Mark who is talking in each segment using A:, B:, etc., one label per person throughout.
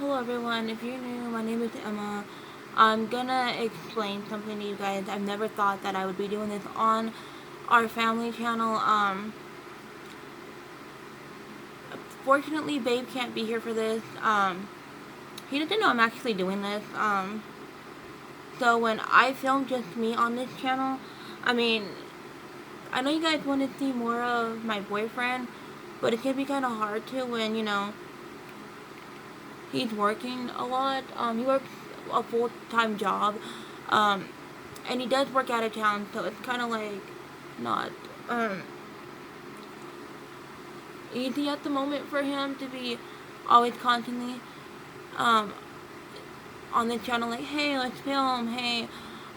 A: Hello everyone, if you're new, my name is Emma. I'm gonna explain something to you guys. I've never thought that I would be doing this on our family channel. Fortunately, Babe can't be here for this. He doesn't know I'm actually doing this. So when I film just me on this channel, I mean, I know you guys want to see more of my boyfriend, but it can be kind of hard to when, he's working a lot. He works a full-time job, um, and he does work out of town, so it's kind of like not easy at the moment for him to be always constantly um, on the channel, like, hey, let's film, hey,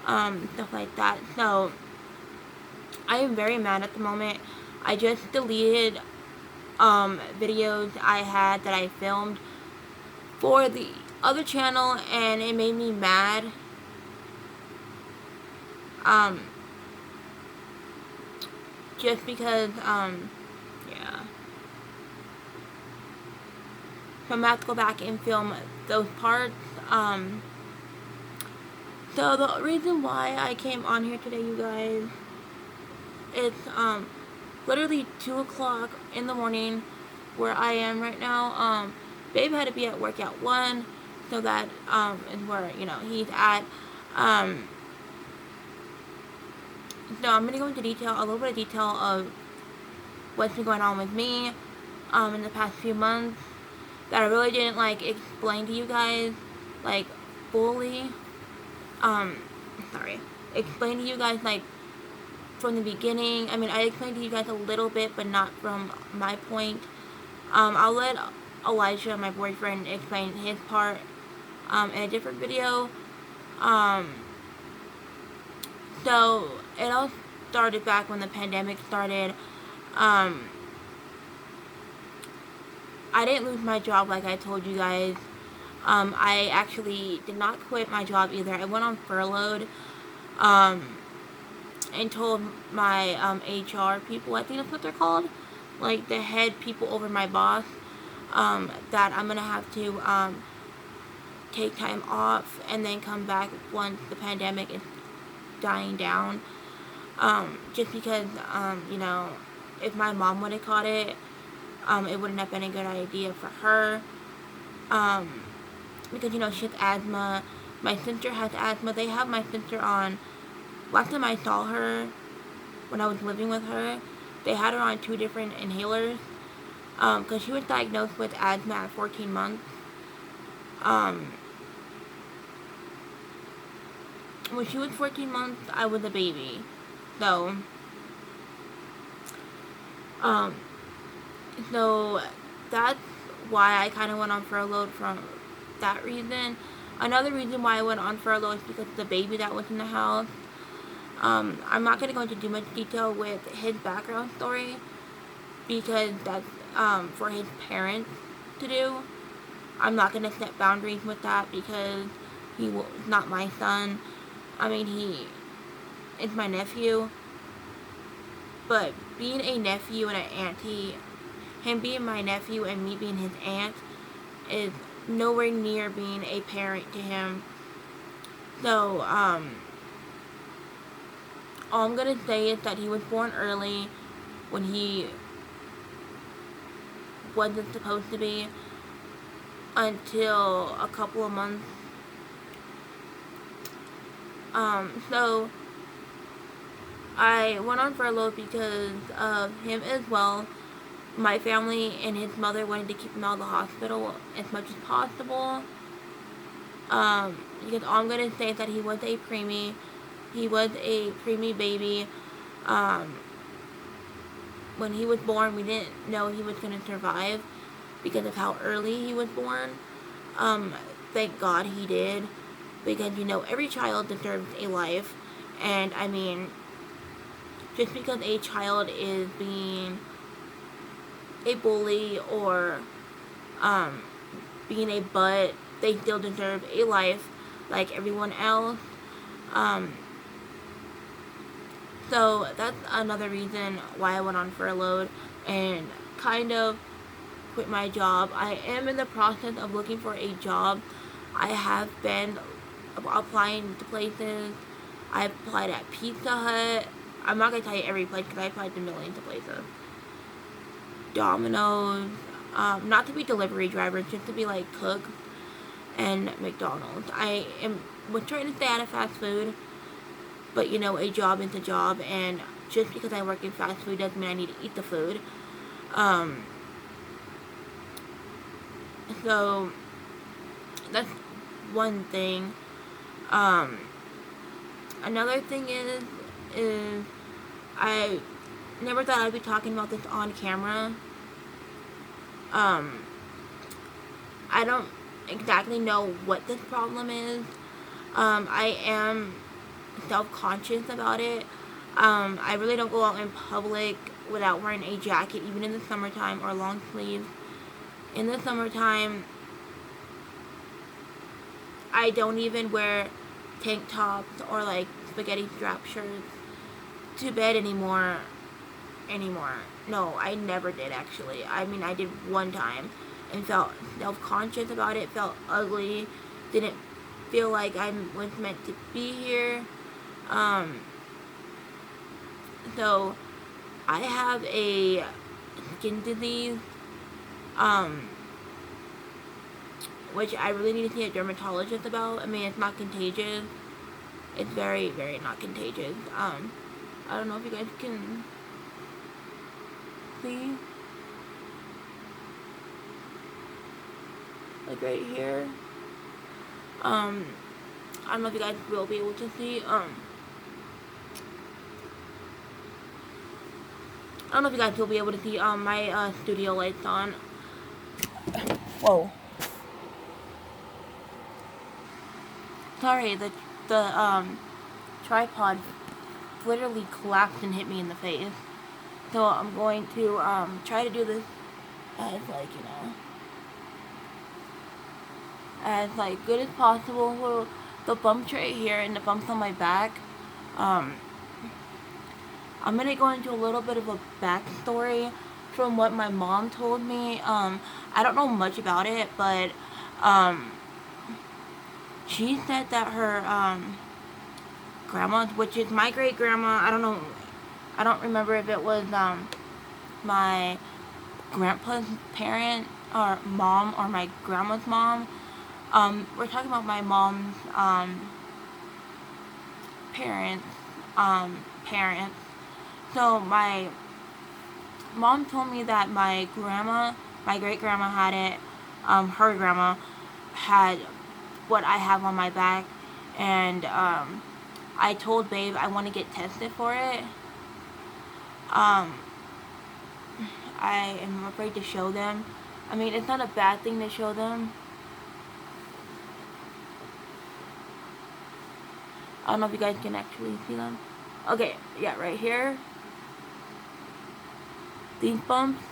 A: stuff like that. So I am very mad at the moment. I just deleted videos I had that I filmed for the other channel, and it made me mad. Um, just because, yeah. So I'm going to have to go back and film those parts. So the reason why I came on here today, you guys, it's, literally 2 o'clock in the morning where I am right now. Babe had to be at work at 1, so that, is where, he's at. So I'm gonna go into a little bit of detail of what's been going on with me, in the past few months that I really didn't, explain to you guys, fully. Explain to you guys, from the beginning. I mean, I explained to you guys a little bit, but not from my point. I'll let Elijah, my boyfriend, explain his part, in a different video. So, it all started back when the pandemic started. I didn't lose my job like I told you guys. I actually did not quit my job either. I went on furloughed, and told my, HR people, I think that's what they're called, like the head people over my boss, that I'm gonna have to, take time off and then come back once the pandemic is dying down. Just because, if my mom would have caught it, it wouldn't have been a good idea for her. Because, she has asthma. My sister has asthma. They have my sister on. Last time I saw her, when I was living with her, they had her on 2 different inhalers. Because she was diagnosed with asthma at 14 months. When she was 14 months, I was a baby. So, so that's why I kind of went on furlough from that reason. Another reason why I went on furlough is because of the baby that was in the house. I'm not going to go into too much detail with his background story because that's, for his parents to do. I'm not going to set boundaries with that because he's not my son. I mean, he is my nephew. But being a nephew and an auntie, him being my nephew and me being his aunt, is nowhere near being a parent to him. So, all I'm gonna say is that he was born early when he wasn't supposed to be until a couple of months. So I went on furlough because of him as well. My family and his mother wanted to keep him out of the hospital as much as possible. Because all I'm gonna say is that he was a preemie. He was a preemie baby. When he was born, we didn't know he was gonna survive because of how early he was born. Thank God he did. Because, every child deserves a life. And, I mean, just because a child is being a bully or, being a butt, they still deserve a life like everyone else. So that's another reason why I went on furlough and kind of quit my job. I am in the process of looking for a job. I have been applying to places. I applied at Pizza Hut. I'm not going to tell you every place because I applied to millions of places. Domino's. Not to be delivery drivers, just to be like cooks. And McDonald's. I was trying to stay out of fast food. But you know, a job is a job. And just because I work in fast food doesn't mean I need to eat the food. So that's one thing. Another thing is I never thought I'd be talking about this on camera. I don't exactly know what this problem is. I am self-conscious about it. I really don't go out in public without wearing a jacket, even in the summertime, or long sleeves. In the summertime, I don't even wear tank tops or like spaghetti strap shirts to bed anymore. No, I never did actually. I mean, I did one time and felt self-conscious about it, felt ugly, didn't feel like I was meant to be here. So I have a skin disease, which I really need to see a dermatologist about. I mean, it's not contagious. It's very, very not contagious. I don't know if you guys can see. Like right here. I don't know if you guys will be able to see. I don't know if you guys will be able to see my studio lights on. Whoa. Sorry, the tripod literally collapsed and hit me in the face. So I'm going to try to do this as like, you know, as like good as possible. So the bumps right here and the bumps on my back. I'm gonna go into a little bit of a backstory from what my mom told me. I don't know much about it, but she said that her grandma, which is my great grandma, I don't remember if it was my grandpa's parent or mom or my grandma's mom. We're talking about my mom's parents. So my mom told me that my great grandma had it. Her grandma had what I have on my back, and I told Babe I want to get tested for it. I am afraid to show them. I mean, it's not a bad thing to show them. I don't know if you guys can actually see them. Okay, yeah, right here. These bumps,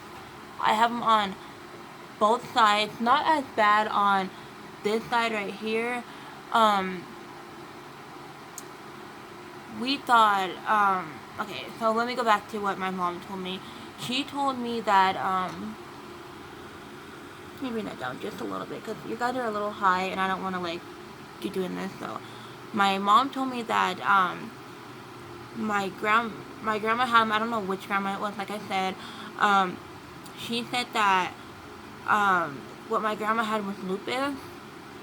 A: I have them on both sides. Not as bad on this side right here. We thought, okay, so let me go back to what my mom told me. She told me that, let me bring that down just a little bit, because you guys are a little high, and I don't want to, like, keep doing this, so. My mom told me that, my grandma had, I don't know which grandma it was, like I said, she said that, what my grandma had was lupus.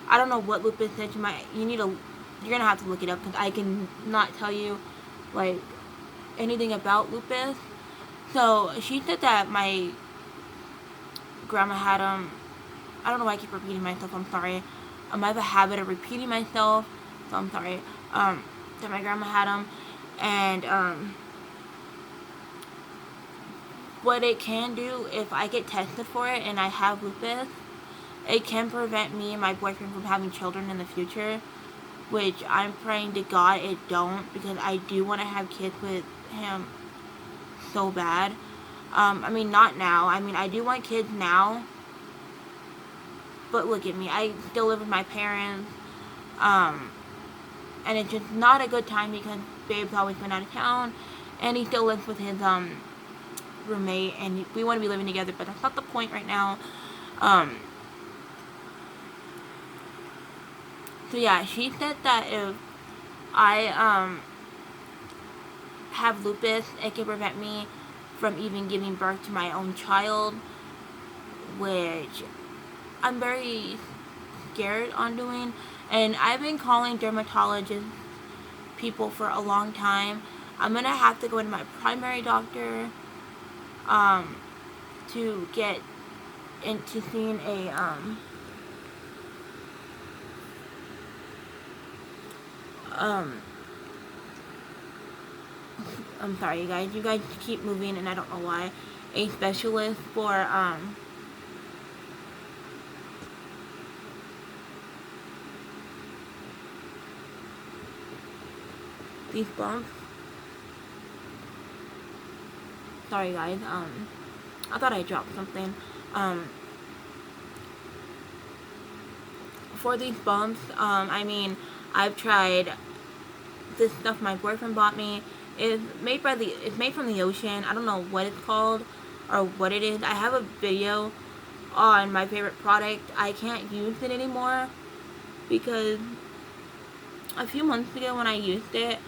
A: I don't know what lupus is. You're gonna have to look it up, because I can not tell you, like, anything about lupus. So, she said that my grandma had, I don't know why I keep repeating myself, I'm sorry. I have a habit of repeating myself, so I'm sorry. That my grandma had them, and, what it can do, if I get tested for it and I have lupus, it can prevent me and my boyfriend from having children in the future, which I'm praying to God it don't, because I do want to have kids with him so bad. I mean, not now. I mean, I do want kids now, but look at me. I still live with my parents, and it's just not a good time because Babe's always been out of town, and he still lives with his roommate, and we want to be living together, but that's not the point right now. So yeah, she said that if I have lupus, it can prevent me from even giving birth to my own child, which I'm very scared on doing. And I've been calling dermatologist people for a long time. I'm gonna have to go to my primary doctor to get into seeing a I'm sorry, you guys. You guys keep moving, and I don't know why. A specialist for these bumps. Sorry, guys. I thought I dropped something. For these bumps, I mean, I've tried this stuff my boyfriend bought me. It's made from the ocean. I don't know what it's called or what it is. I have a video on my favorite product. I can't use it anymore because a few months ago when I used it,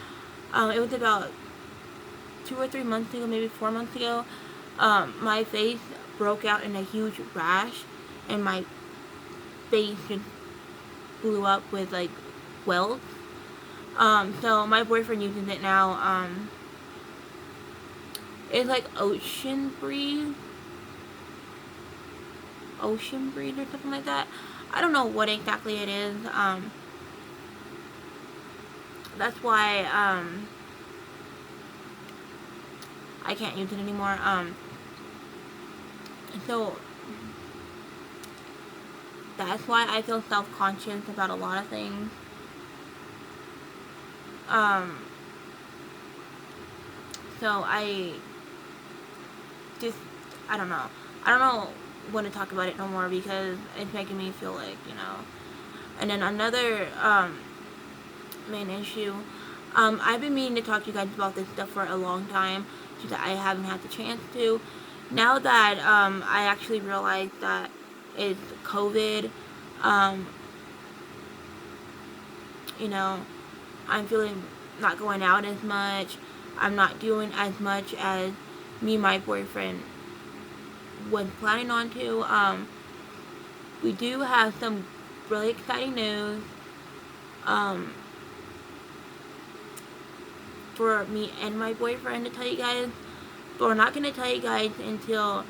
A: it was about 2 or 3 months ago, maybe 4 months ago, my face broke out in a huge rash, and my face just blew up with like welts. So my boyfriend uses it now. It's like Ocean Breeze or something like that. I don't know what exactly it is. That's why I can't use it anymore. So that's why I feel self-conscious about a lot of things. So I don't know. I don't know when to talk about it no more because it's making me feel like, And then another main issue, I've been meaning to talk to you guys about this stuff for a long time, just that I haven't had the chance to. Now that I actually realized that it's COVID, I'm feeling not going out as much. I'm not doing as much as me and my boyfriend was planning on to. We do have some really exciting news for me and my boyfriend to tell you guys, but we're not going to tell you guys until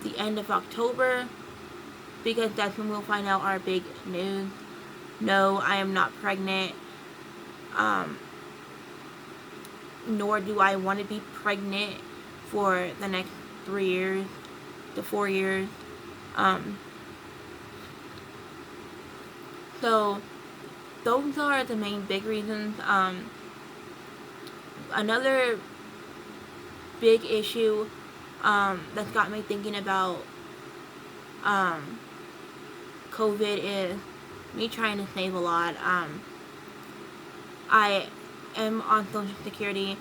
A: the end of October, because that's when we'll find out our big news. No, I am not pregnant. Nor do I want to be pregnant for the next 3 years to 4 years. So those are the main big reasons. Another big issue that's got me thinking about COVID is me trying to save a lot. I am on Social Security.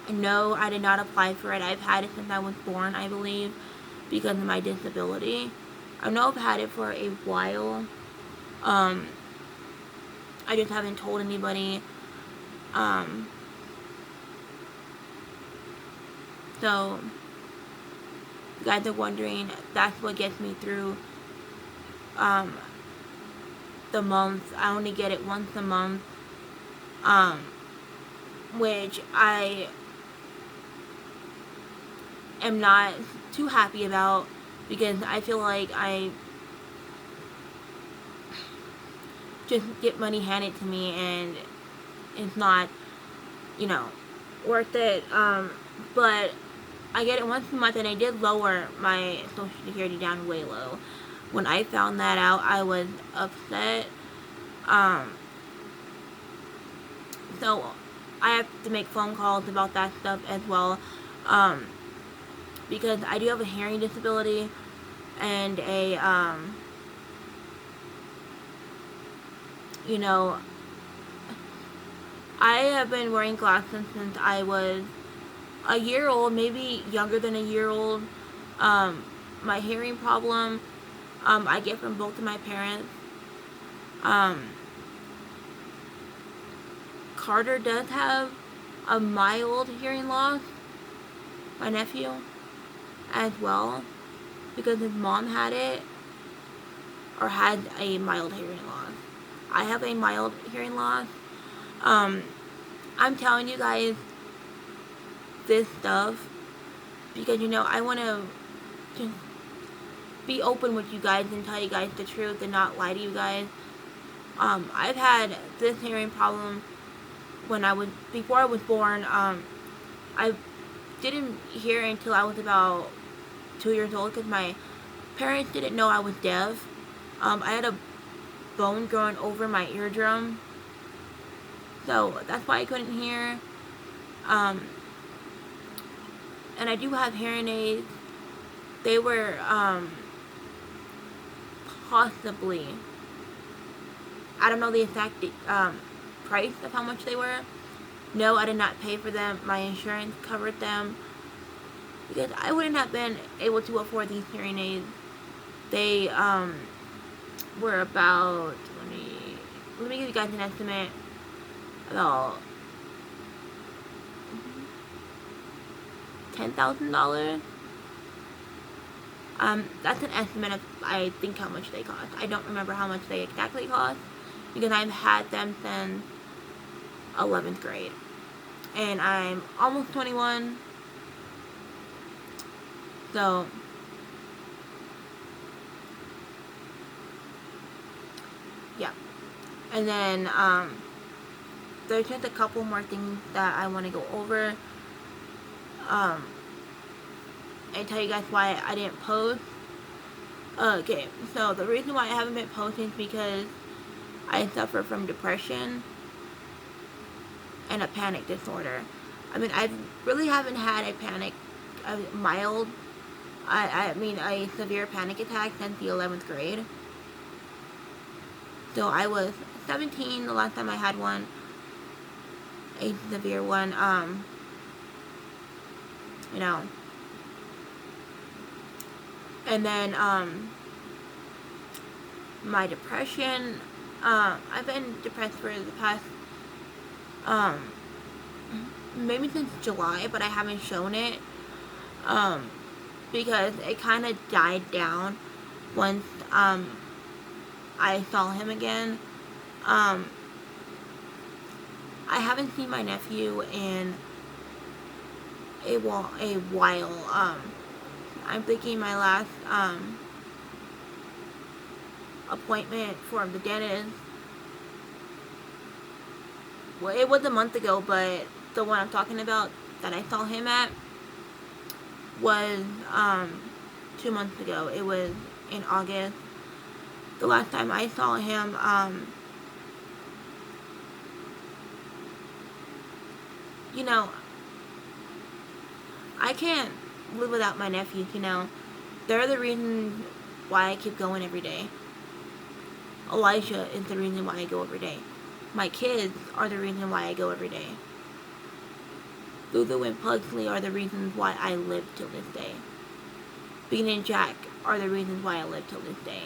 A: No, I did not apply for it. I've had it since I was born, I believe, because of my disability. I know I've had it for a while. I just haven't told anybody. So, you guys are wondering, that's what gets me through the month. I only get it once a month, which I am not too happy about, because I feel like I just get money handed to me and it's not, worth it. But I get it once a month, and I did lower my Social Security down way low. When I found that out, I was upset. So I have to make phone calls about that stuff as well, because I do have a hearing disability and a I have been wearing glasses since I was a year old, maybe younger than a year old. My hearing problem, I get from both of my parents. Carter does have a mild hearing loss, my nephew, as well, because his mom had it, or had a mild hearing loss. I have a mild hearing loss. I'm telling you guys this stuff because, I want to just be open with you guys and tell you guys the truth and not lie to you guys. I've had this hearing problem before I was born. I didn't hear until I was about 2 years old because my parents didn't know I was deaf. I had a bone growing over my eardrum, so that's why I couldn't hear. And I do have hearing aids. They were possibly, I don't know the exact price of how much they were. No, I did not pay for them. My insurance covered them because I wouldn't have been able to afford these hearing aids. They were about, let me give you guys an estimate, about $10,000. That's an estimate of, I think, how much they cost. I don't remember how much they exactly cost because I've had them since 11th grade. And I'm almost 21. So, yeah. And then, there's just a couple more things that I want to go over. And tell you guys why I didn't post. Okay, so the reason why I haven't been posting is because I suffer from depression and a panic disorder. I mean, I really haven't had a a severe panic attack since the 11th grade. So I was 17 the last time I had one, a severe one. And then, my depression, I've been depressed for the past, maybe since July, but I haven't shown it, because it kind of died down once, I saw him again. I haven't seen my nephew in a while. I'm thinking my last appointment for the dentist, well, it was a month ago, but the one I'm talking about that I saw him at was 2 months ago. It was in August. The last time I saw him, I can't live without my nephews. They're the reason why I keep going every day. Elijah is the reason why I go every day. My kids are the reason why I go every day. Lulu and Pugsley are the reasons why I live till this day. Bean and Jack are the reasons why I live till this day.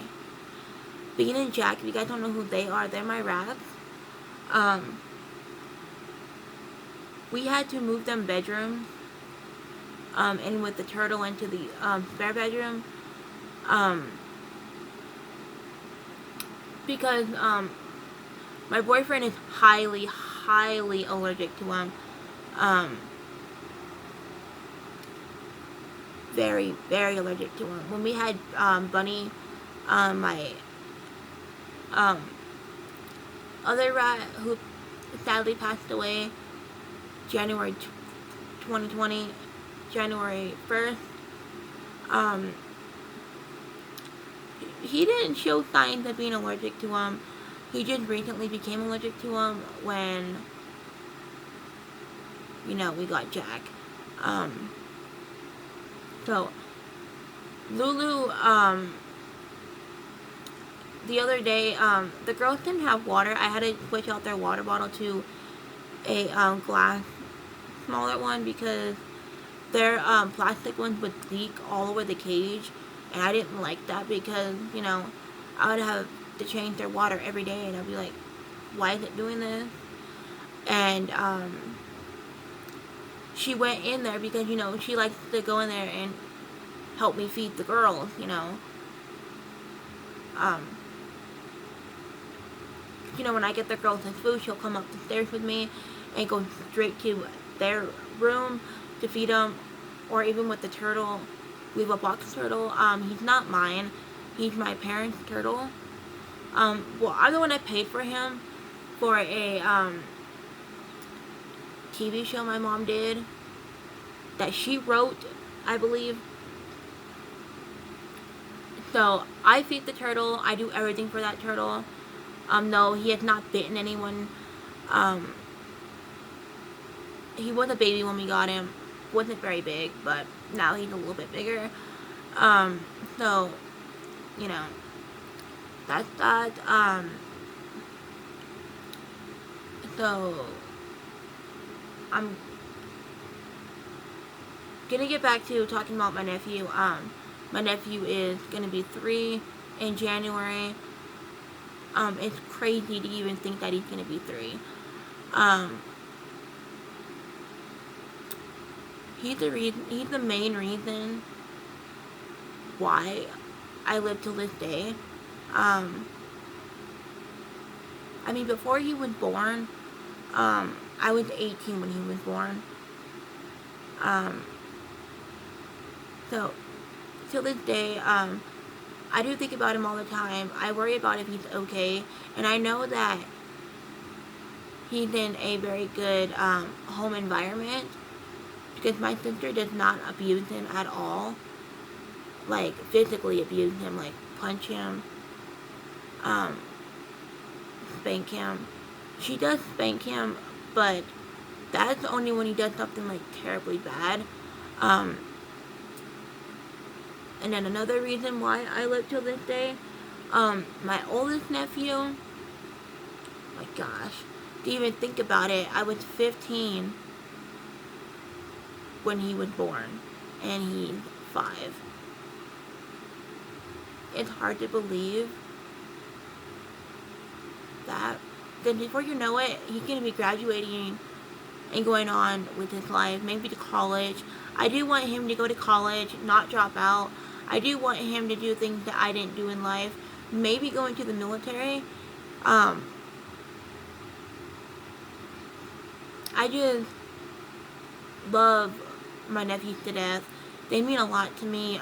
A: Bean and Jack, if you guys don't know who they are, they're my rats. We had to move them bedrooms. And with the turtle into the spare bedroom, because my boyfriend is highly allergic to them. Very allergic to them. When we had Bunny, my other rat who sadly passed away January 2020. January 1st, he didn't show signs of being allergic to them. He just recently became allergic to them when, we got Jack. So, Lulu, the other day, the girls didn't have water. I had to switch out their water bottle to a glass, smaller one because Their plastic ones would leak all over the cage, and I didn't like that because, you know, I would have to change their water every day, and I'd be like, why is it doing this? And she went in there because, you know, she likes to go in there and help me feed the girls, you know. Um, you know, when I get the girls some food, she'll come up the stairs with me and go straight to their room to feed them. Or even with the turtle, we have a box turtle. He's not mine. He's my parents' turtle. Well, I'm the one that paid for him for a TV show my mom did that she wrote, I believe. So I feed the turtle. I do everything for that turtle. No, he has not bitten anyone. He was a baby when we got him. Wasn't very big, but now he's a little bit bigger. So, you know, that's that. So, I'm gonna get back to talking about my nephew. My nephew is gonna be 3 in January. It's crazy to even think that he's gonna be 3. He's the main reason why I live till this day. I mean, before he was born, I was 18 when he was born. So, till this day, I do think about him all the time. I worry about if he's okay, and I know that he's in a very good home environment because my sister does not abuse him at all. Like, physically abuse him, like punch him, spank him. She does spank him, but that's only when he does something like terribly bad. And then another reason why I live till this day, my oldest nephew, my gosh, to even think about it, I was 15 when he was born, and he's 5. It's hard to believe that. Then before you know it, he's going to be graduating and going on with his life, maybe to college. I do want him to go to college, not drop out. I do want him to do things that I didn't do in life. Maybe going to the military. I just love my nephews to death. They mean a lot to me.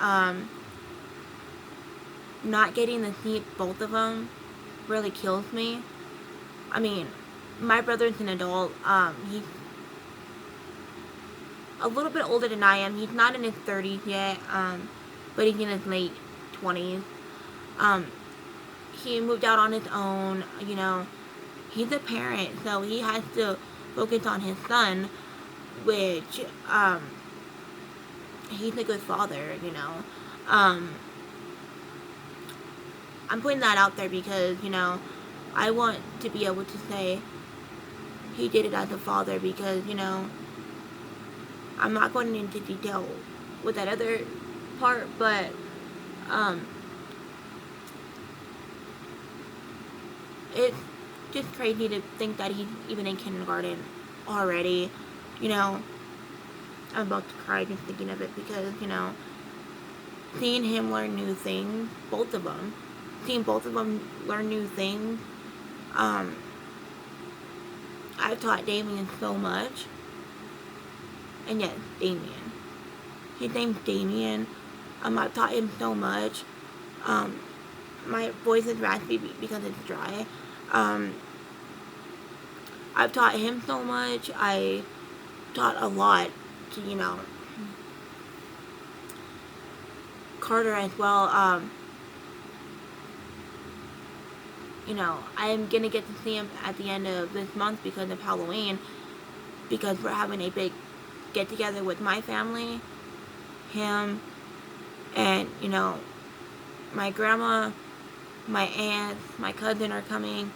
A: Not getting to see both of them really kills me. I mean, my brother's an adult. He's a little bit older than I am. He's not in his 30s yet, but he's in his late 20s. He moved out on his own, you know. He's a parent, so he has to focus on his son, which, he's a good father, you know. I'm putting that out there because, you know, I want to be able to say he did it as a father because, you know, I'm not going into detail with that other part, but, it's just crazy to think that he's even in kindergarten already, you know. I'm about to cry just thinking of it because, you know, seeing him learn new things, seeing both of them learn new things, I've taught Damien so much. And yes, Damien. His name's Damien. I've taught him so much. My voice is raspy because it's dry. I've taught him so much. I taught a lot to, you know, Carter as well. You know, I'm gonna get to see him at the end of this month because of Halloween, because we're having a big get together with my family, him, and, you know, my grandma, my aunt, my cousin are coming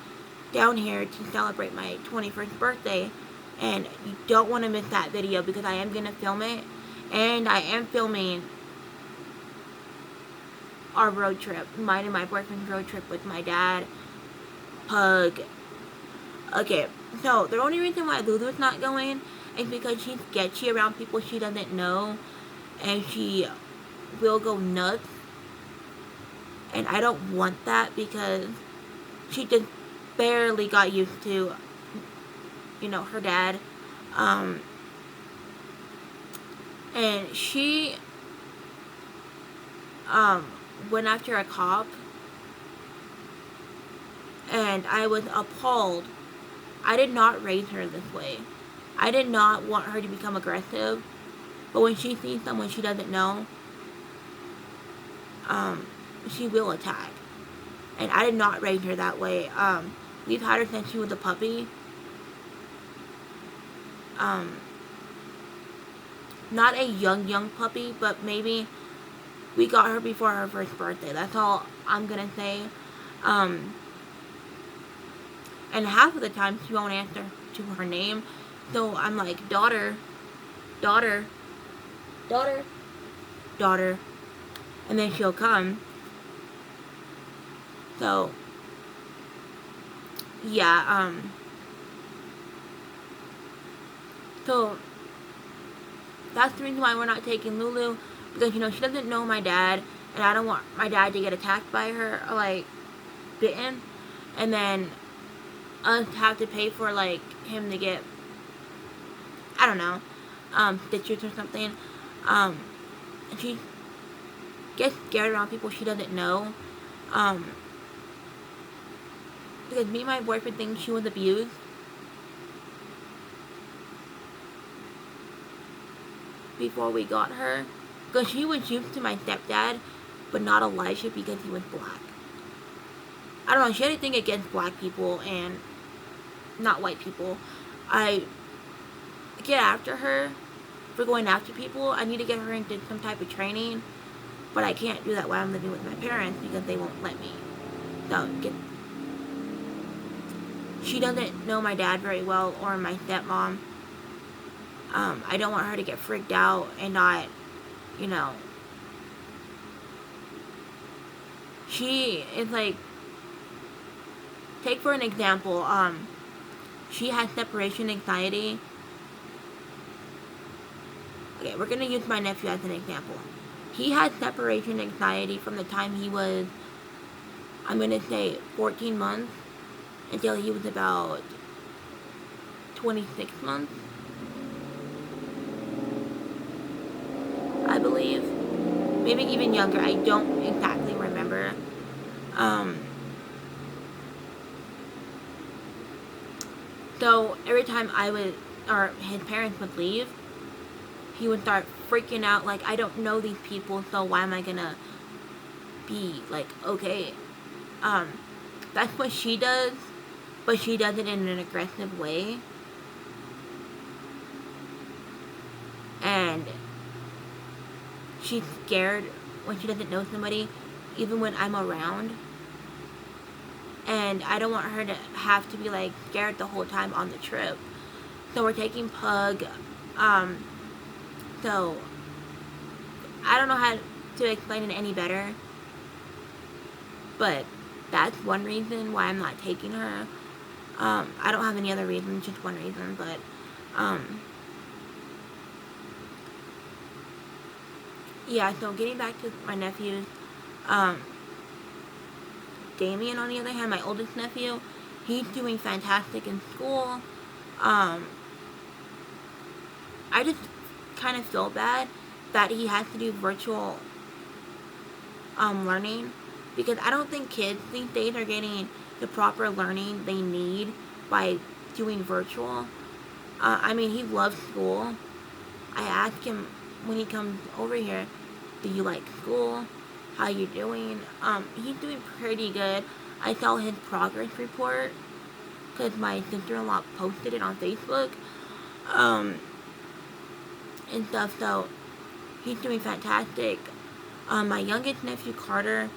A: down here to celebrate my 21st birthday, and you don't want to miss that video because I am gonna film it, And I am filming our road trip, mine and my boyfriend's road trip with my dad, Pug. Okay, so the only reason why Lulu's not going is because she's sketchy around people she doesn't know, and she will go nuts, and I don't want that because she just barely got used to, her dad, and she, went after a cop, and I was appalled. I did not raise her this way. I did not want her to become aggressive, but when she sees someone she doesn't know, she will attack. And I did not raise her that way. We've had her since she was a puppy. Not a young puppy, but maybe we got her before her first birthday. That's all I'm gonna say. And half of the time she won't answer to her name. So I'm like, daughter, daughter, daughter, daughter. And then she'll come. So, yeah, so that's the reason why we're not taking Lulu, because, she doesn't know my dad, and I don't want my dad to get attacked by her, or, like, bitten, and then us have to pay for, like, him to get, I don't know, stitches or something. She gets scared around people she doesn't know, because me and my boyfriend think she was abused. Before we got her, because she was used to my stepdad, but not Elijah because he was black. I don't know, she had a thing against black people and not white people. I get after her for going after people. I need to get her into some type of training, but I can't do that while I'm living with my parents because they won't let me. So, she doesn't know my dad very well or my stepmom. I don't want her to get freaked out and not, she is like, take for an example, she has separation anxiety. Okay, we're gonna use my nephew as an example. He had separation anxiety from the time he was, I'm gonna say, 14 months until he was about 26 months, I believe. Maybe even younger. I don't exactly remember. So every time his parents would leave, he would start freaking out like, I don't know these people, so why am I gonna be like, okay? That's what she does, but she does it in an aggressive way. And she's scared when she doesn't know somebody, even when I'm around. And I don't want her to have to be, like, scared the whole time on the trip. So we're taking Pug. So I don't know how to explain it any better. But that's one reason why I'm not taking her. I don't have any other reasons, just one reason. But, yeah, so getting back to my nephews, Damien, on the other hand, my oldest nephew, he's doing fantastic in school. I just kind of feel bad that he has to do virtual learning, because I don't think kids these days are getting the proper learning they need by doing virtual. I mean, he loves school. I ask him when he comes over here, do you like school? How you doing? He's doing pretty good. I saw his progress report because my sister-in-law posted it on Facebook, and stuff. So he's doing fantastic. My youngest nephew Carter,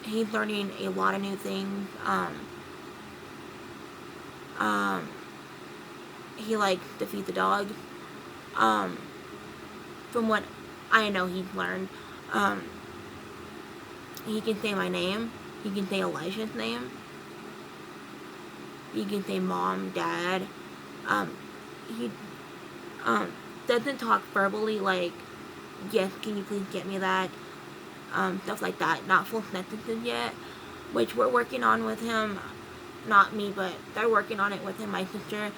A: he's learning a lot of new things. He likes to feed the dogs. from what I know he's learned. He can say my name. He can say Elijah's name. He can say mom, dad. He doesn't talk verbally like, yes, can you please get me that? Stuff like that. Not full sentences yet, which we're working on with him. Not me, but they're working on it with him, my sister.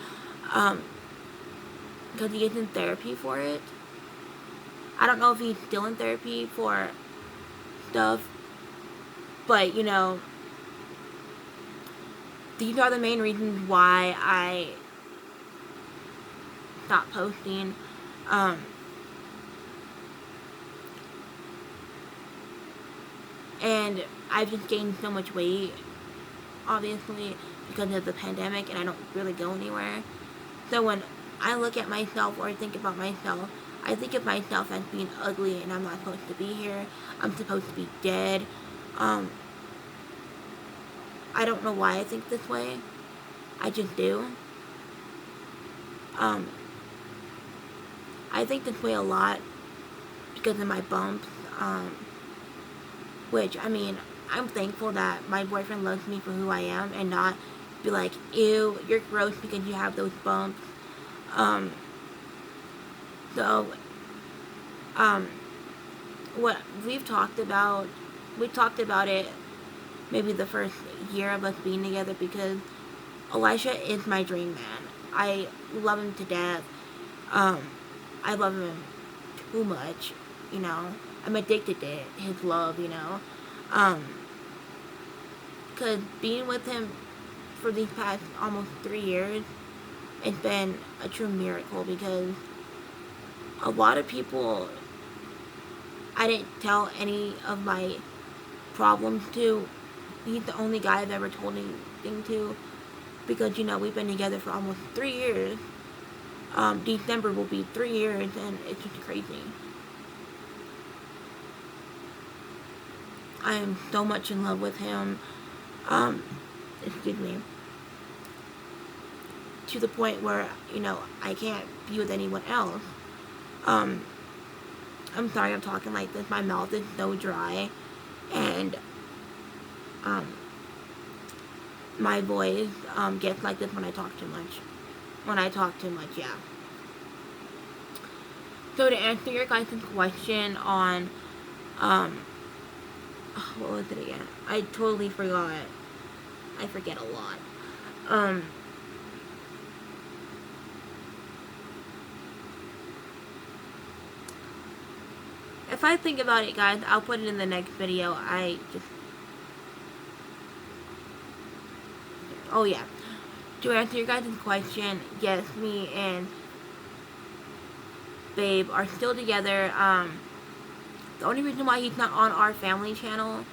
A: Because he is in therapy for it. I don't know if he's still in therapy for stuff, but, you know, these are the main reasons why I stopped posting. And I've just gained so much weight, obviously, because of the pandemic, and I don't really go anywhere. So when I look at myself or think about myself, I think of myself as being ugly, and I'm not supposed to be here. I'm supposed to be dead. I don't know why I think this way. I just do. I think this way a lot because of my bumps. Which, I mean, I'm thankful that my boyfriend loves me for who I am and not be like, ew, you're gross because you have those bumps. What we talked about it maybe the first year of us being together, because Elisha is my dream man. I love him to death. I love him too much, you know. I'm addicted to his love, you know. Because being with him for these past almost 3 years, it's been a true miracle, because a lot of people I didn't tell any of my problems to. He's the only guy I've ever told anything to, because, you know, we've been together for almost 3 years. December will be 3 years, and it's just crazy. I am so much in love with him. Excuse me. To the point where, you know, I can't be with anyone else. I'm sorry I'm talking like this. My mouth is so dry. And, my voice, gets like this when I talk too much. Yeah. So to answer your guys' question on, what was it again? I totally forgot. I forget a lot. If I think about it, guys, I'll put it in the next video. Oh yeah. To answer your guys' question, yes, me and Babe are still together. The only reason why he's not on our family channel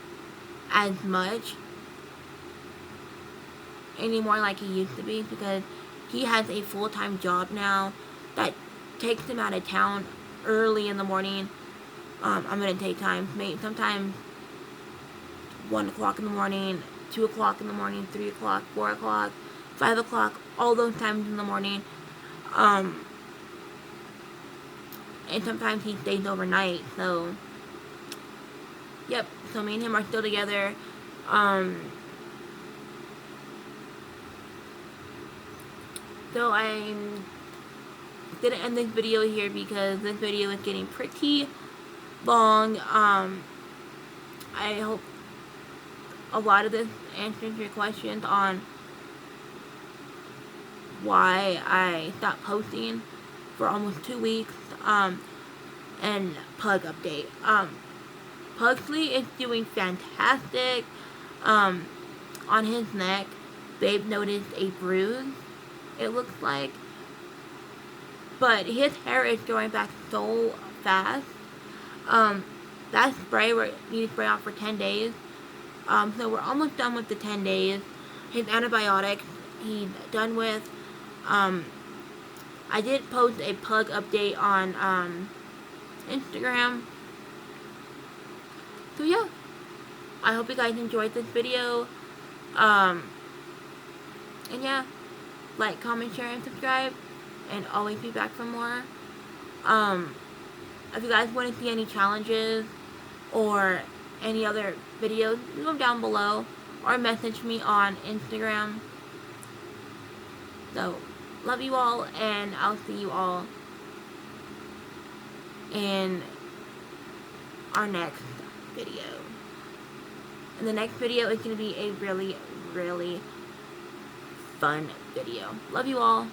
A: as much anymore like he used to be is because he has a full-time job now that takes him out of town early in the morning. I'm gonna take time, sometimes 1 o'clock in the morning, 2 o'clock in the morning, 3 o'clock, 4 o'clock, 5 o'clock, all those times in the morning. And sometimes he stays overnight, so, yep, so me and him are still together. So I'm gonna end this video here because this video is getting pretty long. I hope a lot of this answers your questions on why I stopped posting for almost 2 weeks. And Pug update. Pugsley is doing fantastic. On his neck, Babe noticed a bruise, it looks like. But his hair is growing back so fast. That spray, we need to spray off for 10 days. So we're almost done with the 10 days. His antibiotics, he's done with. I did post a Pug update on, Instagram. So yeah, I hope you guys enjoyed this video. And yeah, like, comment, share, and subscribe, and always be back for more. If you guys want to see any challenges or any other videos, leave them down below or message me on Instagram. So, love you all, and I'll see you all in our next video. And the next video is going to be a really, really fun video. Love you all.